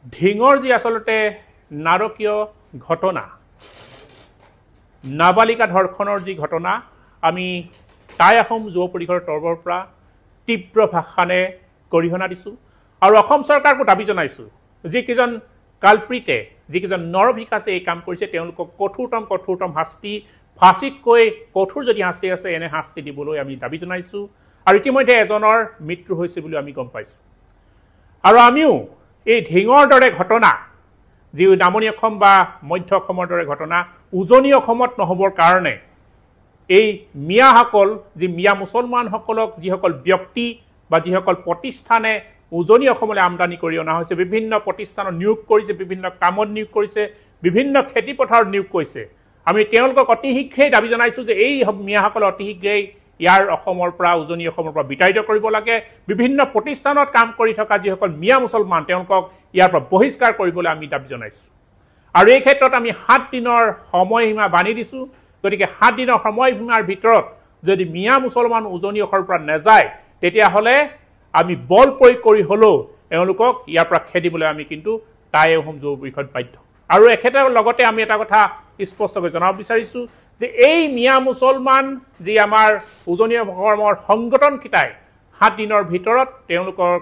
ঢিঙৰ যি আচলতে নাৰকীয় ঘটনা, নাবালিকা ধৰ্ষণৰ যি ঘটনা, আমি টাই আহোম যুৱ পৰিষদৰ তৰফৰ পৰা তীব্ৰ ভাষাৰে গৰিহণা দিছোঁ আৰু অসম চৰকাৰকো দাবী জনাইছোঁ, যিকেইজন কালপ্ৰিটে, যিকেইজন নৰভিক আছে এই কাম কৰিছে, তেওঁলোকক কঠোৰতম শাস্তি, ফাঁচীতকৈ কঠোৰ যদি শাস্তি আছে এনে শাস্তি দিবলৈ আমি দাবী জনাইছোঁ। আৰু ইতিমধ্যে এজনৰ মৃত্যু হৈছে বুলি আমি গম পাইছোঁ। আৰু আমিও এই ঢিঙৰ দৰে ঘটনা, যি নামনি অসম বা মধ্য অসমৰ দৰে ঘটনা উজনি অসমত নহ'বৰ কাৰণে এই মিয়াসকল, যি মিয়া মুছলমানসকলক যিসকল ব্যক্তি বা যিসকল প্ৰতিষ্ঠানে উজনি অসমলৈ আমদানি কৰি অনা হৈছে, বিভিন্ন প্ৰতিষ্ঠানত নিয়োগ কৰিছে, বিভিন্ন কামত নিয়োগ কৰিছে, বিভিন্ন খেতিপথাৰত নিয়োগ কৰিছে, আমি তেওঁলোকক অতি শীঘ্ৰেই দাবী জনাইছোঁ যে এই মিয়াসকলে অতি শীঘ্ৰেই ইয়াৰ অসমৰ পৰা, উজনি অসমৰ পৰা বিতাড়িত কৰিব লাগে। বিভিন্ন প্ৰতিষ্ঠানত কাম কৰি থকা যিসকল মিয়া মুছলমান, তেওঁলোকক ইয়াৰ পৰা বহিষ্কাৰ কৰিবলৈ আমি দাবী জনাইছোঁ। আৰু এই ক্ষেত্ৰত আমি 7 দিনৰ সময়সীমা বান্ধি দিছোঁ। গতিকে 7 দিনৰ সময়সীমাৰ ভিতৰত যদি মিয়া মুছলমান উজনি অসমৰ পৰা নাযায়, তেতিয়াহ'লে আমি বল প্ৰয়োগ কৰি হ'লেও এওঁলোকক ইয়াৰ পৰা খেদিবলৈ আমি কিন্তু টাই আহোম যুৱ পৰিষদ বাধ্য। আৰু এখেতৰ লগতে আমি এটা কথা স্পষ্টকৈ জনাব বিচাৰিছোঁ যে এই মিয়া মুছলমান যি আমাৰ উজনি অসমৰ সংগঠনকেইটাই 7 দিনৰ ভিতৰত তেওঁলোকক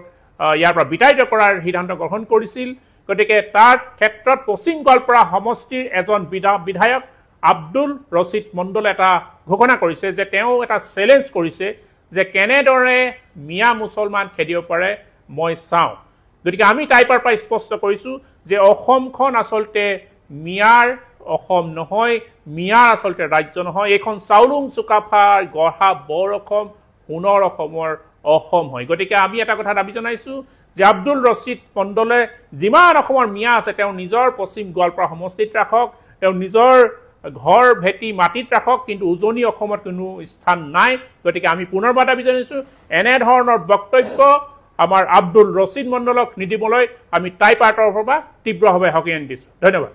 ইয়াৰ পৰা বিতাড়িত কৰাৰ সিদ্ধান্ত গ্ৰহণ কৰিছিল। গতিকে তাৰ ক্ষেত্ৰত পশ্চিম গোৱালপাৰা সমষ্টিৰ এজন বিধায়ক আব্দুল ৰছিদ মণ্ডলে এটা ঘোষণা কৰিছে যে তেওঁ এটা চেলেঞ্জ কৰিছে যে কেনেদৰে মিয়া মুছলমান খেদিব পাৰে মই চাওঁ। গতিকে আমি টাইপাৰ পৰা স্পষ্ট কৰিছোঁ যে অসমখন আচলতে মিয়াৰ অসম নহয়, মিয়াৰ আচলতে ৰাজ্য নহয়, এইখন চাউলুং চুকাফাৰ গঢ়া বৰ অসম, সোণৰ অসমৰ অসম হয়। গতিকে আমি এটা কথা দাবী জনাইছোঁ যে আব্দুল ৰছিদ মণ্ডলে যিমান অসমৰ মিয়া আছে তেওঁ নিজৰ পশ্চিম গোৱালপাৰা সমষ্টিত ৰাখক, তেওঁ নিজৰ ঘৰ ভেটি মাটিত ৰাখক, কিন্তু উজনি অসমত কোনো স্থান নাই। গতিকে আমি পুনৰবাৰ দাবী জনাইছোঁ এনেধৰণৰ বক্তব্য আমাৰ আব্দুল ৰছিদ মণ্ডলক নিদিবলৈ আমি টাইপাৰ তৰফৰ পৰা তীব্ৰভাৱে সকীয়াই দিছোঁ। ধন্যবাদ।